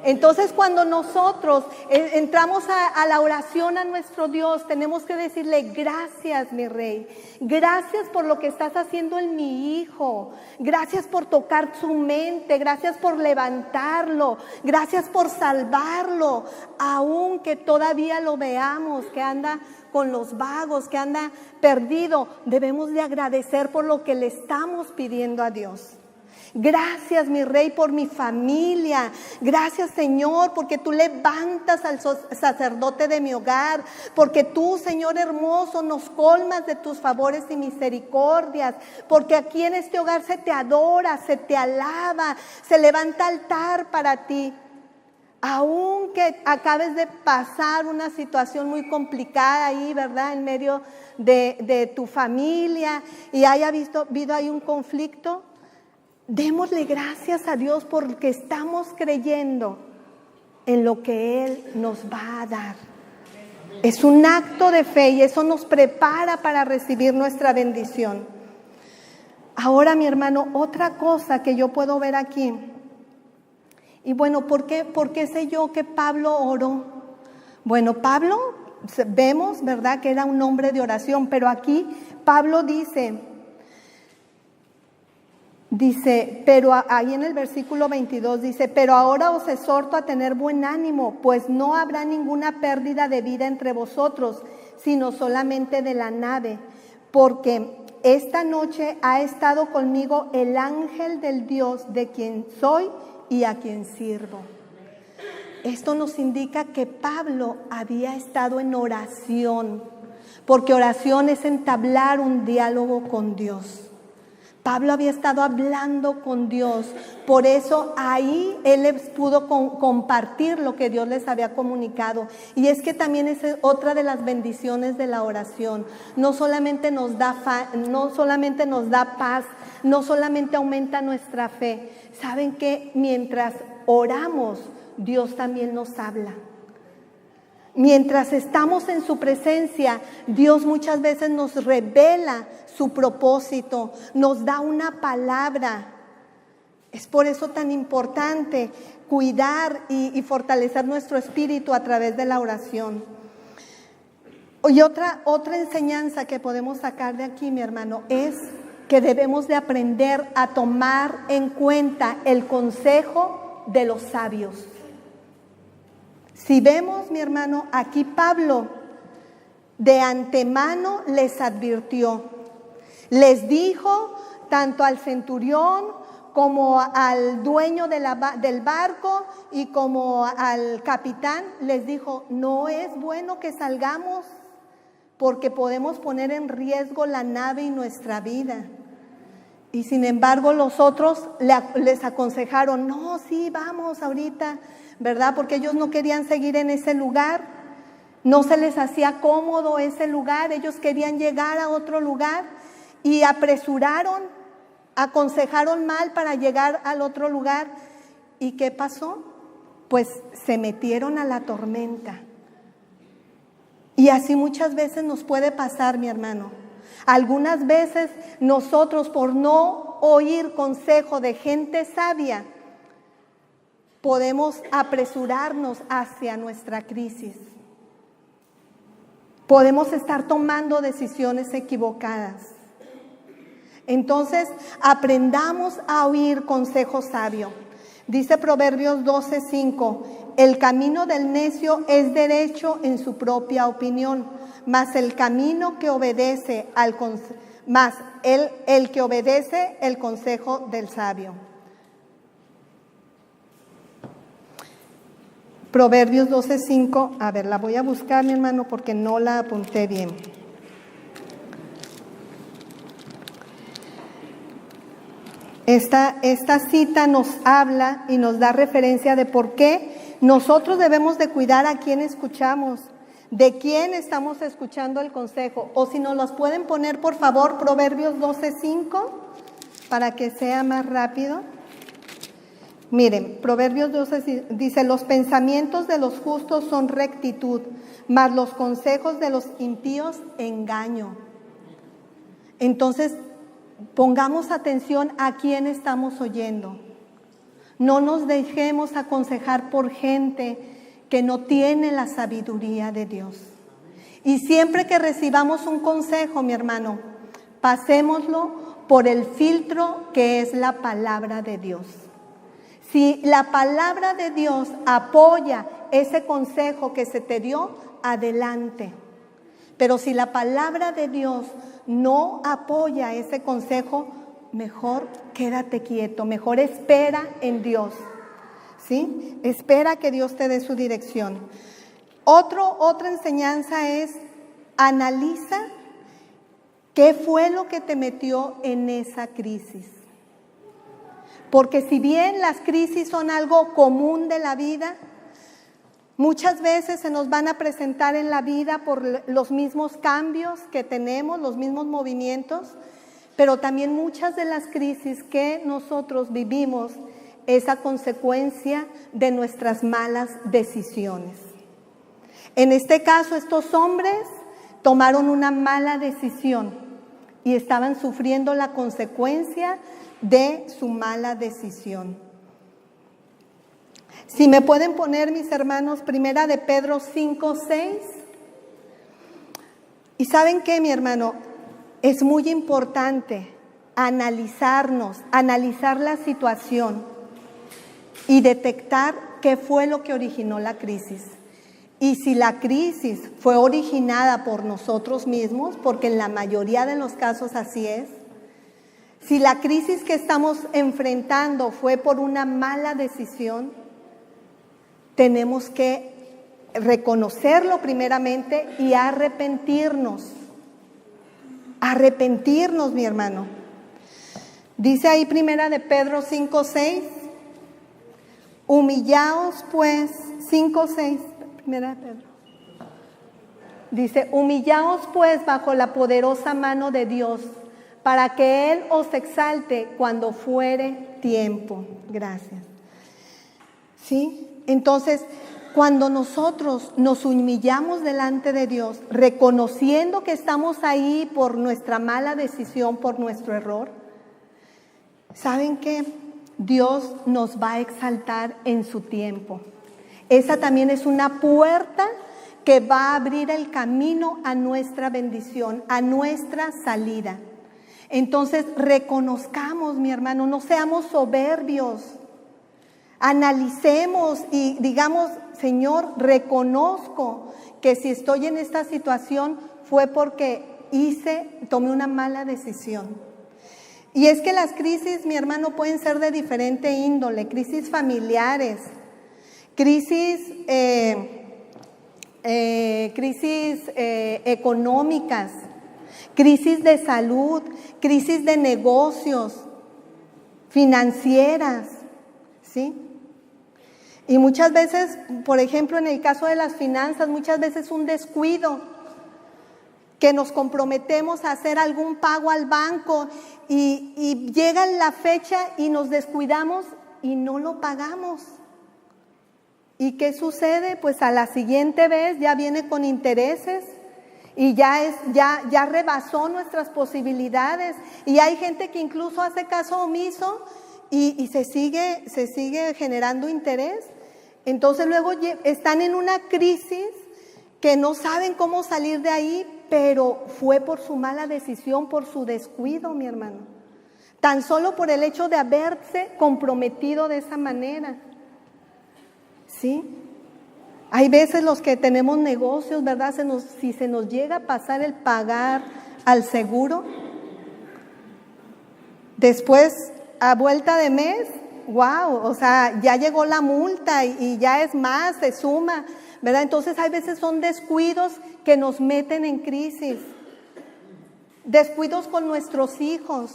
Entonces, cuando nosotros entramos a la oración a nuestro Dios, tenemos que decirle: gracias, mi Rey, gracias por lo que estás haciendo en mi hijo, gracias por tocar su mente, gracias por levantarlo, gracias por salvarlo, aunque todavía lo veamos que anda con los vagos, que anda perdido. Debemos de agradecer por lo que le estamos pidiendo a Dios. Gracias, mi Rey, por mi familia. Gracias, Señor, porque tú levantas al sacerdote de mi hogar, porque tú, Señor hermoso, nos colmas de tus favores y misericordias, porque aquí en este hogar se te adora, se te alaba, se levanta altar para ti. Aunque acabes de pasar una situación muy complicada ahí, ¿verdad?, en medio de tu familia, y haya habido ahí un conflicto, démosle gracias a Dios porque estamos creyendo en lo que Él nos va a dar. Es un acto de fe y eso nos prepara para recibir nuestra bendición. Ahora, mi hermano, otra cosa que yo puedo ver aquí. Y bueno, ¿por qué sé yo que Pablo oró? Bueno, Pablo, vemos, ¿verdad?, que era un hombre de oración, pero aquí Pablo dice, pero ahí en el versículo 22 dice: pero ahora os exhorto a tener buen ánimo, pues no habrá ninguna pérdida de vida entre vosotros, sino solamente de la nave, porque esta noche ha estado conmigo el ángel del Dios de quien soy y a quien sirvo. Esto nos indica que Pablo había estado en oración, porque oración es entablar un diálogo con Dios. Pablo había estado hablando con Dios, por eso ahí él les pudo compartir lo que Dios les había comunicado. Y es que también es otra de las bendiciones de la oración. No solamente nos da paz, no solamente aumenta nuestra fe. ¿Saben qué? Mientras oramos, Dios también nos habla. Mientras estamos en su presencia, Dios muchas veces nos revela su propósito, nos da una palabra. Es por eso tan importante cuidar y fortalecer nuestro espíritu a través de la oración. Y otra enseñanza que podemos sacar de aquí, mi hermano, es que debemos de aprender a tomar en cuenta el consejo de los sabios. Si vemos, mi hermano, aquí Pablo de antemano les advirtió, les dijo tanto al centurión como al dueño del barco y como al capitán, les dijo, no es bueno que salgamos porque podemos poner en riesgo la nave y nuestra vida. Y sin embargo los otros les aconsejaron, no, sí, vamos ahorita, ¿verdad? Porque ellos no querían seguir en ese lugar, no se les hacía cómodo ese lugar, ellos querían llegar a otro lugar y apresuraron, aconsejaron mal para llegar al otro lugar. ¿Y qué pasó? Pues se metieron a la tormenta. Y así muchas veces nos puede pasar, mi hermano. Algunas veces nosotros, por no oír consejo de gente sabia, podemos apresurarnos hacia nuestra crisis. Podemos estar tomando decisiones equivocadas. Entonces, aprendamos a oír consejo sabio. Dice Proverbios 12:5, el camino del necio es derecho en su propia opinión, mas el camino que obedece el que obedece el consejo del sabio. Proverbios 12:5, a ver, la voy a buscar, mi hermano, porque no la apunté bien. Esta cita nos habla y nos da referencia de por qué nosotros debemos de cuidar a quién escuchamos, de quién estamos escuchando el consejo. O si nos los pueden poner, por favor, Proverbios 12:5, para que sea más rápido. Miren, Proverbios 12 dice, los pensamientos de los justos son rectitud, mas los consejos de los impíos engaño. Entonces, pongamos atención a quién estamos oyendo. No nos dejemos aconsejar por gente que no tiene la sabiduría de Dios. Y siempre que recibamos un consejo, mi hermano, pasémoslo por el filtro que es la palabra de Dios. Si la palabra de Dios apoya ese consejo que se te dio, adelante. Pero si la palabra de Dios no apoya ese consejo, mejor quédate quieto, mejor espera en Dios, ¿sí? Espera que Dios te dé su dirección. Otra enseñanza es, analiza qué fue lo que te metió en esa crisis. Porque si bien las crisis son algo común de la vida, muchas veces se nos van a presentar en la vida por los mismos cambios que tenemos, los mismos movimientos, pero también muchas de las crisis que nosotros vivimos es a consecuencia de nuestras malas decisiones. En este caso, estos hombres tomaron una mala decisión y estaban sufriendo la consecuencia de su mala decisión. Si me pueden poner, mis hermanos, primera de Pedro 5:6. Y ¿saben qué, mi hermano? Es muy importante analizar la situación y detectar qué fue lo que originó la crisis. Y si la crisis fue originada por nosotros mismos, porque en la mayoría de los casos así es, si la crisis que estamos enfrentando fue por una mala decisión, tenemos que reconocerlo primeramente y arrepentirnos. Arrepentirnos, mi hermano. Dice ahí primera de Pedro 5:6, humillaos pues, 5:6, primera de Pedro. Dice, humillaos pues bajo la poderosa mano de Dios, para que Él os exalte cuando fuere tiempo. Gracias. ¿Sí? Entonces, cuando nosotros nos humillamos delante de Dios, reconociendo que estamos ahí por nuestra mala decisión, por nuestro error, ¿saben qué? Dios nos va a exaltar en su tiempo. Esa también es una puerta que va a abrir el camino a nuestra bendición, a nuestra salida. Entonces, reconozcamos, mi hermano, no seamos soberbios. Analicemos y digamos, Señor, reconozco que si estoy en esta situación fue porque tomé una mala decisión. Y es que las crisis, mi hermano, pueden ser de diferente índole, crisis familiares, crisis económicas, crisis de salud, crisis de negocios, financieras, ¿sí? Y muchas veces, por ejemplo, en el caso de las finanzas, muchas veces un descuido, que nos comprometemos a hacer algún pago al banco y llega la fecha y nos descuidamos y no lo pagamos. ¿Y qué sucede? Pues a la siguiente vez ya viene con intereses y ya rebasó nuestras posibilidades, y hay gente que incluso hace caso omiso y se sigue generando interés. Entonces luego están en una crisis que no saben cómo salir de ahí, pero fue por su mala decisión, por su descuido, mi hermano. Tan solo por el hecho de haberse comprometido de esa manera. ¿Sí? Hay veces los que tenemos negocios, ¿verdad? Si se nos llega a pasar el pagar al seguro, después, a vuelta de mes, wow, o sea, ya llegó la multa y ya es más, se suma, ¿verdad? Entonces hay veces son descuidos que nos meten en crisis, descuidos con nuestros hijos,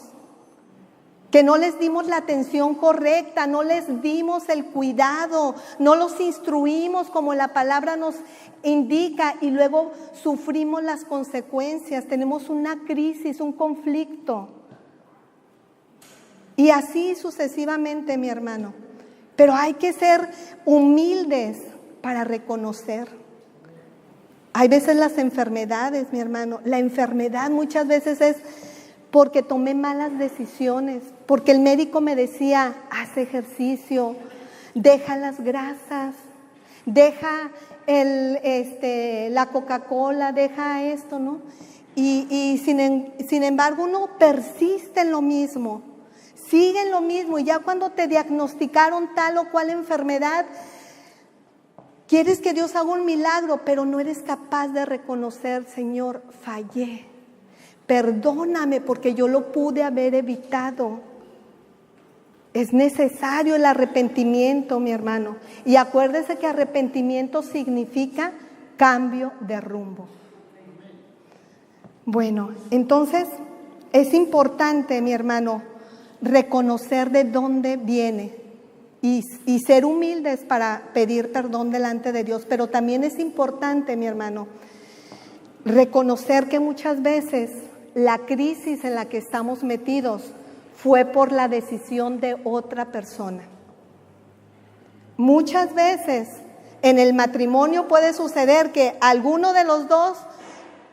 que no les dimos la atención correcta, no les dimos el cuidado, no los instruimos como la palabra nos indica, y luego sufrimos las consecuencias, tenemos una crisis, un conflicto. Y así sucesivamente, mi hermano. Pero hay que ser humildes para reconocer. Hay veces las enfermedades, mi hermano, la enfermedad muchas veces es porque tomé malas decisiones, porque el médico me decía, haz ejercicio, deja las grasas, deja la Coca-Cola, deja esto, ¿no? Y sin embargo uno persiste en lo mismo, sigue en lo mismo, y ya cuando te diagnosticaron tal o cual enfermedad, quieres que Dios haga un milagro, pero no eres capaz de reconocer, Señor, fallé. Perdóname porque yo lo pude haber evitado. Es necesario el arrepentimiento, mi hermano. Y acuérdese que arrepentimiento significa cambio de rumbo. Bueno, entonces es importante, mi hermano, reconocer de dónde viene y ser humildes para pedir perdón delante de Dios. Pero también es importante, mi hermano, reconocer que muchas veces la crisis en la que estamos metidos fue por la decisión de otra persona. Muchas veces en el matrimonio puede suceder que alguno de los dos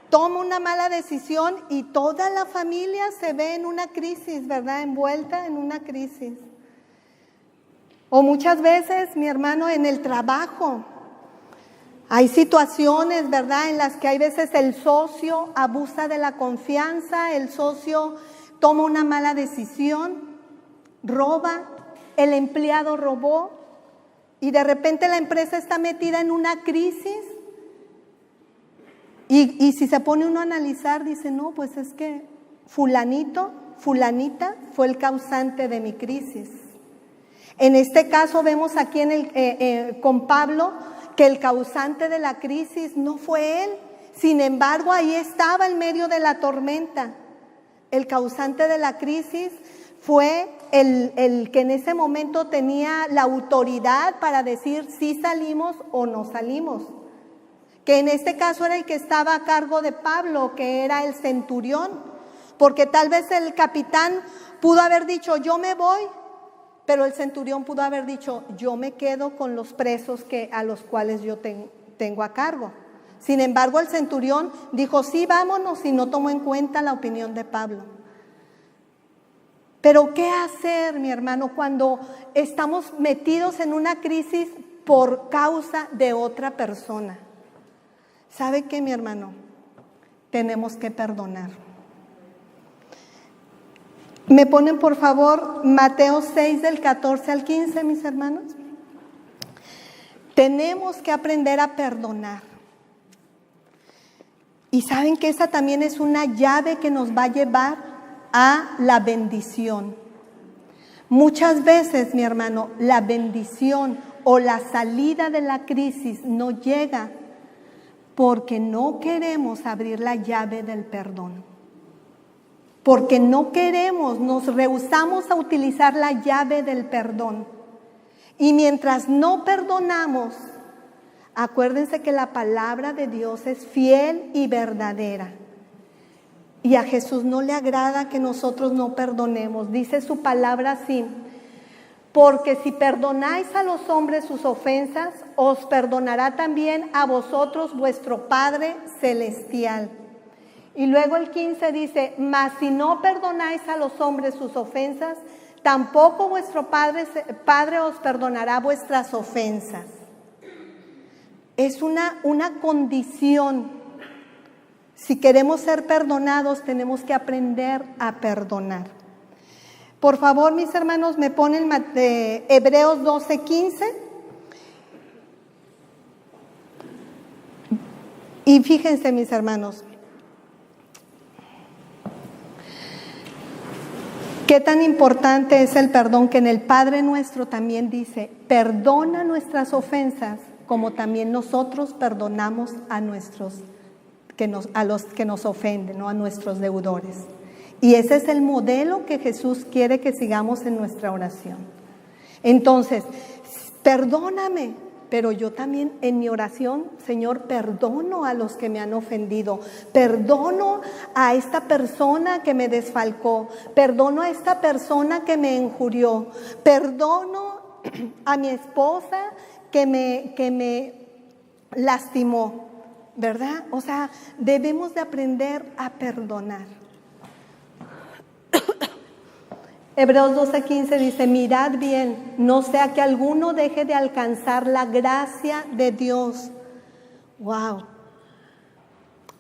toma una mala decisión y toda la familia se ve en una crisis, ¿verdad? Envuelta en una crisis. O muchas veces, mi hermano, en el trabajo. Hay situaciones, ¿verdad?, en las que hay veces el socio abusa de la confianza, el socio toma una mala decisión, roba, el empleado robó, y de repente la empresa está metida en una crisis. Y si se pone uno a analizar, dice, no, pues es que fulanito, fulanita fue el causante de mi crisis. En este caso vemos aquí con Pablo que el causante de la crisis no fue él. Sin embargo, ahí estaba en medio de la tormenta. El causante de la crisis fue el que en ese momento tenía la autoridad para decir si salimos o no salimos. Que en este caso era el que estaba a cargo de Pablo, que era el centurión. Porque tal vez el capitán pudo haber dicho, yo me voy, pero el centurión pudo haber dicho, yo me quedo con los presos a los cuales yo tengo a cargo. Sin embargo, el centurión dijo, sí, vámonos, y no tomó en cuenta la opinión de Pablo. Pero ¿qué hacer, mi hermano, cuando estamos metidos en una crisis por causa de otra persona? ¿Sabe qué, mi hermano? Tenemos que perdonar. ¿Me ponen, por favor, Mateo 6, del 14 al 15, mis hermanos? Tenemos que aprender a perdonar. Y saben que esa también es una llave que nos va a llevar a la bendición. Muchas veces, mi hermano, la bendición o la salida de la crisis no llega porque no queremos abrir la llave del perdón. Porque no queremos, nos rehusamos a utilizar la llave del perdón. Y mientras no perdonamos, acuérdense que la palabra de Dios es fiel y verdadera. Y a Jesús no le agrada que nosotros no perdonemos. Dice su palabra así: porque si perdonáis a los hombres sus ofensas, os perdonará también a vosotros vuestro Padre Celestial. Y luego el 15 dice: mas si no perdonáis a los hombres sus ofensas, tampoco vuestro Padre os perdonará vuestras ofensas. Es una condición. Si queremos ser perdonados, tenemos que aprender a perdonar. Por favor, mis hermanos, me ponen Hebreos 12:15. Y fíjense, mis hermanos, qué tan importante es el perdón, que en el Padre Nuestro también dice: perdona nuestras ofensas, como también nosotros perdonamos a los que nos ofenden, ¿no? A nuestros deudores. Y ese es el modelo que Jesús quiere que sigamos en nuestra oración. Entonces, perdóname, pero yo también en mi oración, Señor, perdono a los que me han ofendido, perdono a esta persona que me desfalcó, perdono a esta persona que me injurió, perdono a mi esposa que me lastimó, ¿verdad? O sea, debemos de aprender a perdonar. Hebreos 12:15 dice: mirad bien, no sea que alguno deje de alcanzar la gracia de Dios. Wow.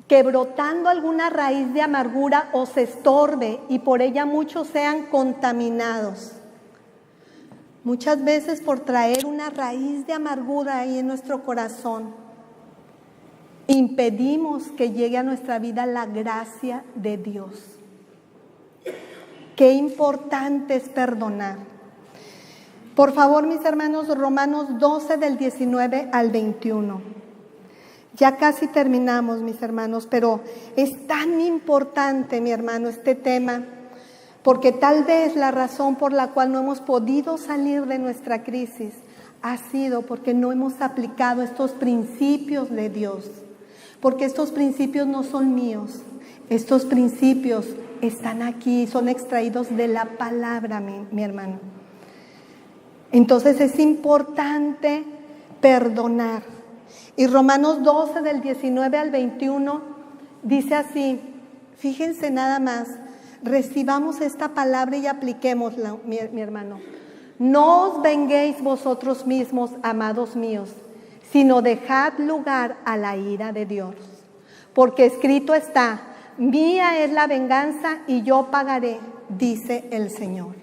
Que brotando alguna raíz de amargura os estorbe y por ella muchos sean contaminados. Muchas veces por traer una raíz de amargura ahí en nuestro corazón, impedimos que llegue a nuestra vida la gracia de Dios. Qué importante es perdonar. Por favor, mis hermanos, Romanos 12 del 19 al 21. Ya casi terminamos, mis hermanos, pero es tan importante, mi hermano, este tema, porque tal vez la razón por la cual no hemos podido salir de nuestra crisis ha sido porque no hemos aplicado estos principios de Dios. Porque estos principios no son míos, estos principios están aquí, son extraídos de la palabra, mi hermano. Entonces es importante perdonar. Y Romanos 12 del 19 al 21 dice así, fíjense nada más, recibamos esta palabra y apliquémosla, mi hermano. No os venguéis vosotros mismos, amados míos, sino dejad lugar a la ira de Dios. Porque escrito está: mía es la venganza y yo pagaré, dice el Señor.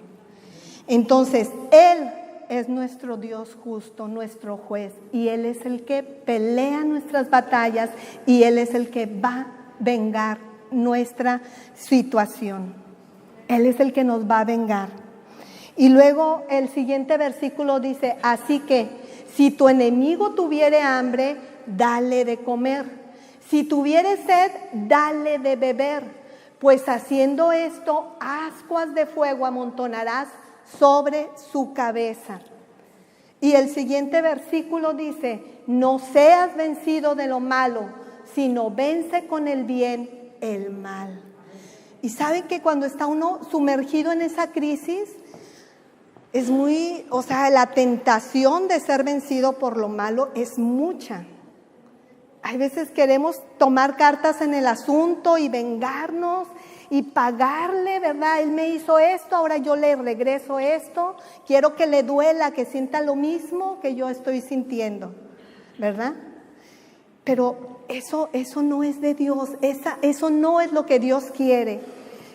Entonces, Él es nuestro Dios justo, nuestro juez, y Él es el que pelea nuestras batallas y Él es el que va a vengar nuestra situación. Él es el que nos va a vengar. Y luego el siguiente versículo dice: así que si tu enemigo tuviere hambre, dale de comer. Si tuviere sed, dale de beber. Pues haciendo esto, ascuas de fuego amontonarás sobre su cabeza. Y el siguiente versículo dice: no seas vencido de lo malo, sino vence con el bien el mal. Y saben que cuando está uno sumergido en esa crisis, es la tentación de ser vencido por lo malo es mucha. Hay veces queremos tomar cartas en el asunto y vengarnos y pagarle, ¿verdad? Él me hizo esto, ahora yo le regreso esto. Quiero que le duela, que sienta lo mismo que yo estoy sintiendo, ¿verdad? Pero eso no es de Dios, eso no es lo que Dios quiere.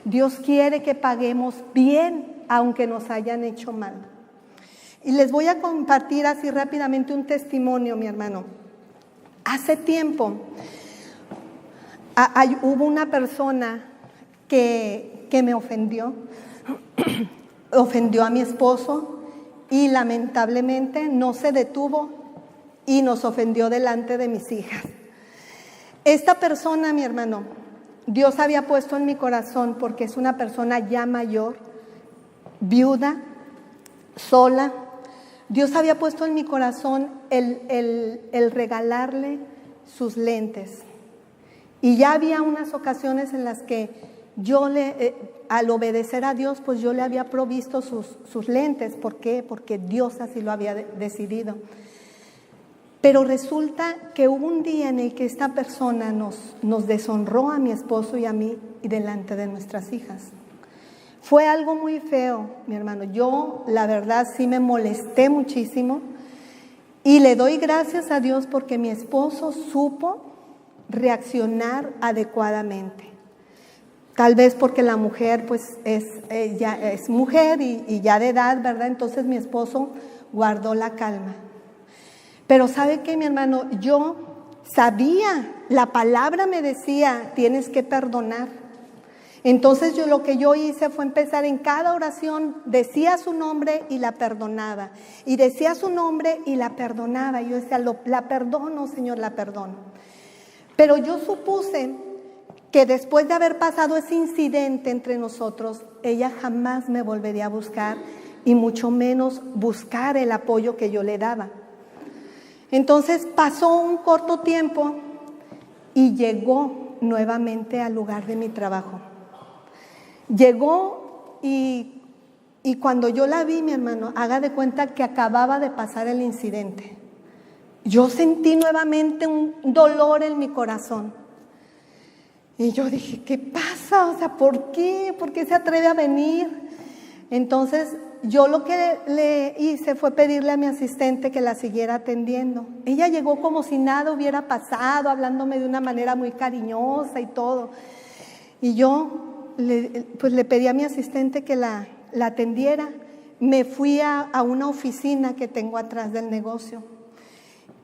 Dios quiere que paguemos bien, aunque nos hayan hecho mal. Y les voy a compartir así rápidamente un testimonio, mi hermano. Hace tiempo hubo una persona que me ofendió, ofendió a mi esposo y lamentablemente no se detuvo y nos ofendió delante de mis hijas. Esta persona, mi hermano, Dios había puesto en mi corazón porque es una persona ya mayor, viuda, sola. Dios había puesto en mi corazón el regalarle sus lentes. Y ya había unas ocasiones en las que yo al obedecer a Dios, pues yo le había provisto sus lentes. ¿Por qué? Porque Dios así lo había decidido. Pero resulta que hubo un día en el que esta persona nos deshonró a mi esposo y a mí y delante de nuestras hijas. Fue algo muy feo, mi hermano. Yo, la verdad, sí me molesté muchísimo y le doy gracias a Dios porque mi esposo supo reaccionar adecuadamente. Tal vez porque la mujer, pues, ya es mujer y ya de edad, ¿verdad? Entonces mi esposo guardó la calma. Pero ¿sabe qué, mi hermano? Yo sabía, la palabra me decía, tienes que perdonar. Entonces lo que yo hice fue empezar en cada oración, decía su nombre y la perdonaba. Y decía su nombre y la perdonaba. Y yo decía, la perdono, Señor, la perdono. Pero yo supuse que después de haber pasado ese incidente entre nosotros, ella jamás me volvería a buscar y mucho menos buscar el apoyo que yo le daba. Entonces pasó un corto tiempo y llegó nuevamente al lugar de mi trabajo. Llegó y cuando yo la vi, mi hermano, haga de cuenta que acababa de pasar el incidente. Yo sentí nuevamente un dolor en mi corazón. Y yo dije, ¿qué pasa? O sea, ¿por qué? ¿Por qué se atreve a venir? Entonces, yo lo que le hice fue pedirle a mi asistente que la siguiera atendiendo. Ella llegó como si nada hubiera pasado, hablándome de una manera muy cariñosa y todo. Y yo le pedí a mi asistente que la atendiera. Me fui a una oficina que tengo atrás del negocio.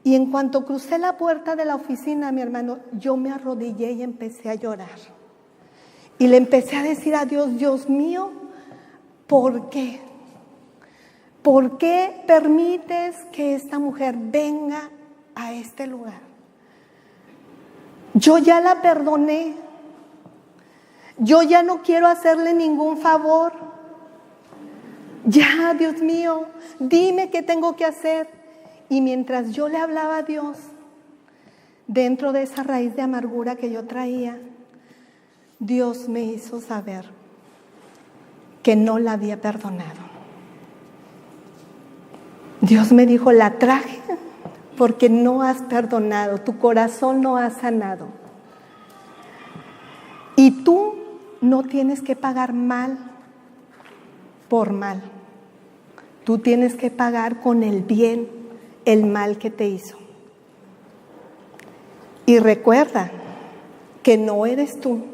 Y en cuanto crucé la puerta de la oficina, mi hermano, yo me arrodillé y empecé a llorar. Y le empecé a decir a Dios, Dios mío, ¿por qué? ¿Por qué permites que esta mujer venga a este lugar? Yo ya la perdoné. Yo ya no quiero hacerle ningún favor. Ya, Dios mío, dime qué tengo que hacer. Y mientras yo le hablaba a Dios, dentro de esa raíz de amargura que yo traía, Dios me hizo saber que no la había perdonado. Dios me dijo, la traje porque no has perdonado, tu corazón no ha sanado. Y tú no tienes que pagar mal por mal. Tú tienes que pagar con el bien el mal que te hizo. Y recuerda que no eres tú,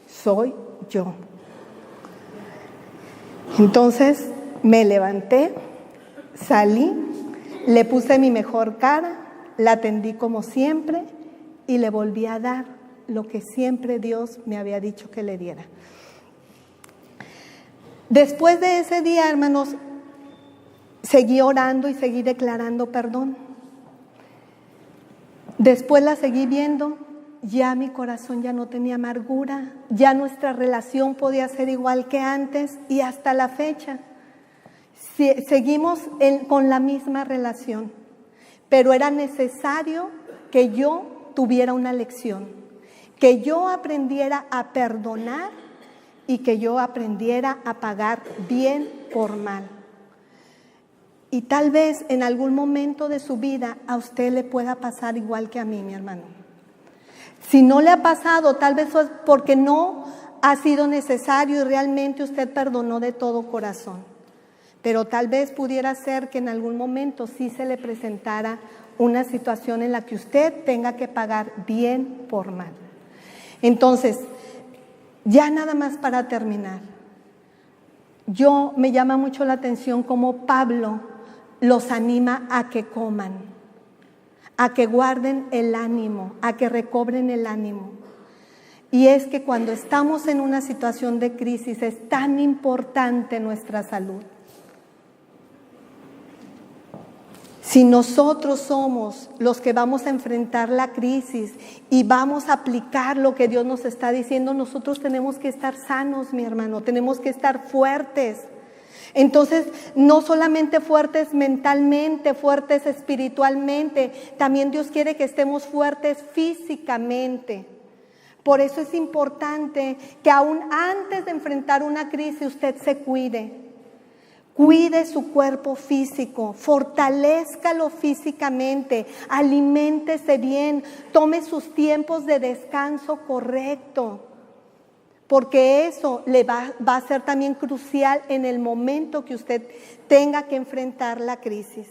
soy yo. Entonces me levanté, salí, le puse mi mejor cara, la atendí como siempre y le volví a dar lo que siempre Dios me había dicho que le diera. Después de ese día, hermanos, seguí orando y seguí declarando perdón. Después la seguí viendo, ya mi corazón ya no tenía amargura, ya nuestra relación podía ser igual que antes y hasta la fecha. Seguimos con la misma relación, pero era necesario que yo tuviera una lección, que yo aprendiera a perdonar y que yo aprendiera a pagar bien por mal. Y tal vez en algún momento de su vida a usted le pueda pasar igual que a mí, mi hermano. Si no le ha pasado, tal vez es porque no ha sido necesario y realmente usted perdonó de todo corazón. Pero tal vez pudiera ser que en algún momento sí se le presentara una situación en la que usted tenga que pagar bien por mal. Entonces, ya nada más para terminar. Me llama mucho la atención cómo Pablo los anima a que coman, a que guarden el ánimo, a que recobren el ánimo. Y es que cuando estamos en una situación de crisis es tan importante nuestra salud. Si nosotros somos los que vamos a enfrentar la crisis y vamos a aplicar lo que Dios nos está diciendo, nosotros tenemos que estar sanos, mi hermano, tenemos que estar fuertes. Entonces, no solamente fuertes mentalmente, fuertes espiritualmente, también Dios quiere que estemos fuertes físicamente. Por eso es importante que aún antes de enfrentar una crisis usted se cuide. Cuide su cuerpo físico, fortalézcalo físicamente, aliméntese bien, tome sus tiempos de descanso correcto, porque eso le va a ser también crucial en el momento que usted tenga que enfrentar la crisis.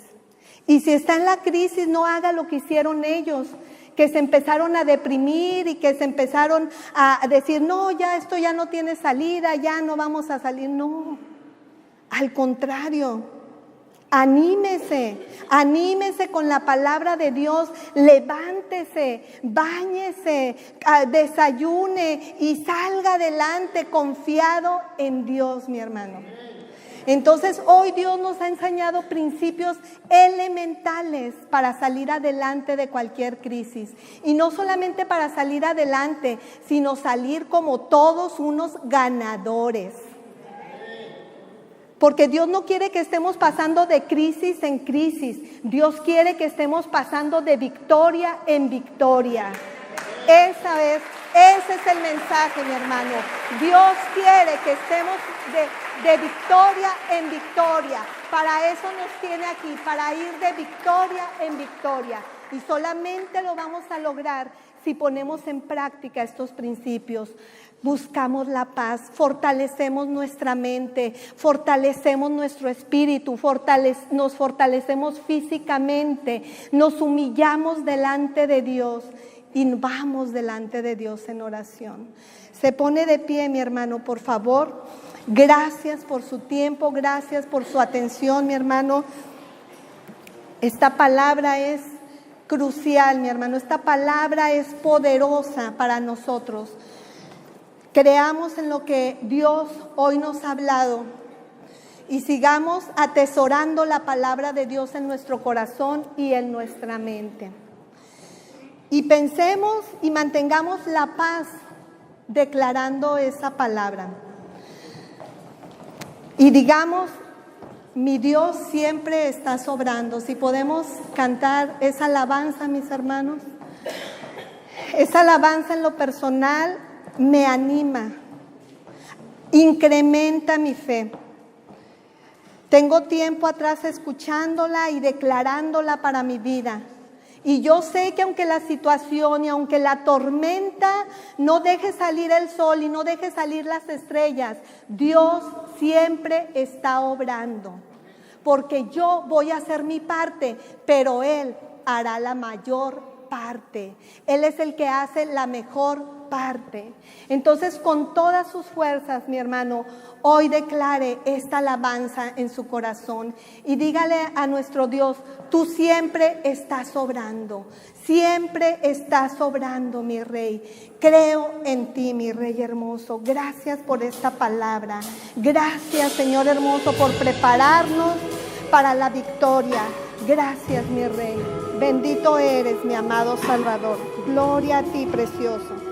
Y si está en la crisis, no haga lo que hicieron ellos, que se empezaron a deprimir y que se empezaron a decir, no, ya esto ya no tiene salida, ya no vamos a salir, no. Al contrario, anímese con la palabra de Dios, levántese, báñese, desayune y salga adelante confiado en Dios, mi hermano. Entonces hoy Dios nos ha enseñado principios elementales para salir adelante de cualquier crisis. Y no solamente para salir adelante, sino salir como todos unos ganadores. Porque Dios no quiere que estemos pasando de crisis en crisis. Dios quiere que estemos pasando de victoria en victoria. Ese es el mensaje, mi hermano. Dios quiere que estemos de victoria en victoria. Para eso nos tiene aquí, para ir de victoria en victoria. Y solamente lo vamos a lograr si ponemos en práctica estos principios. Buscamos la paz, fortalecemos nuestra mente, fortalecemos nuestro espíritu, nos fortalecemos físicamente, nos humillamos delante de Dios y vamos delante de Dios en oración. Se pone de pie, mi hermano, por favor. Gracias por su tiempo, gracias por su atención, mi hermano. Esta palabra es crucial, mi hermano. Esta palabra es poderosa para nosotros. Creamos en lo que Dios hoy nos ha hablado y sigamos atesorando la palabra de Dios en nuestro corazón y en nuestra mente. Y pensemos y mantengamos la paz declarando esa palabra. Y digamos, mi Dios siempre está sobrando. Si podemos cantar esa alabanza, mis hermanos. Esa alabanza en lo personal me anima, incrementa mi fe. Tengo tiempo atrás escuchándola y declarándola para mi vida. Y yo sé que aunque la situación y aunque la tormenta no deje salir el sol y no deje salir las estrellas, Dios siempre está obrando. Porque yo voy a hacer mi parte, pero Él hará la mayor parte. Él es el que hace la mejor parte. Entonces, con todas sus fuerzas, mi hermano, hoy declare esta alabanza en su corazón y dígale a nuestro Dios, tú siempre estás sobrando, mi Rey. Creo en ti, mi Rey hermoso. Gracias por esta palabra. Gracias, Señor hermoso, por prepararnos para la victoria. Gracias, mi Rey. Bendito eres, mi amado Salvador. Gloria a ti, precioso.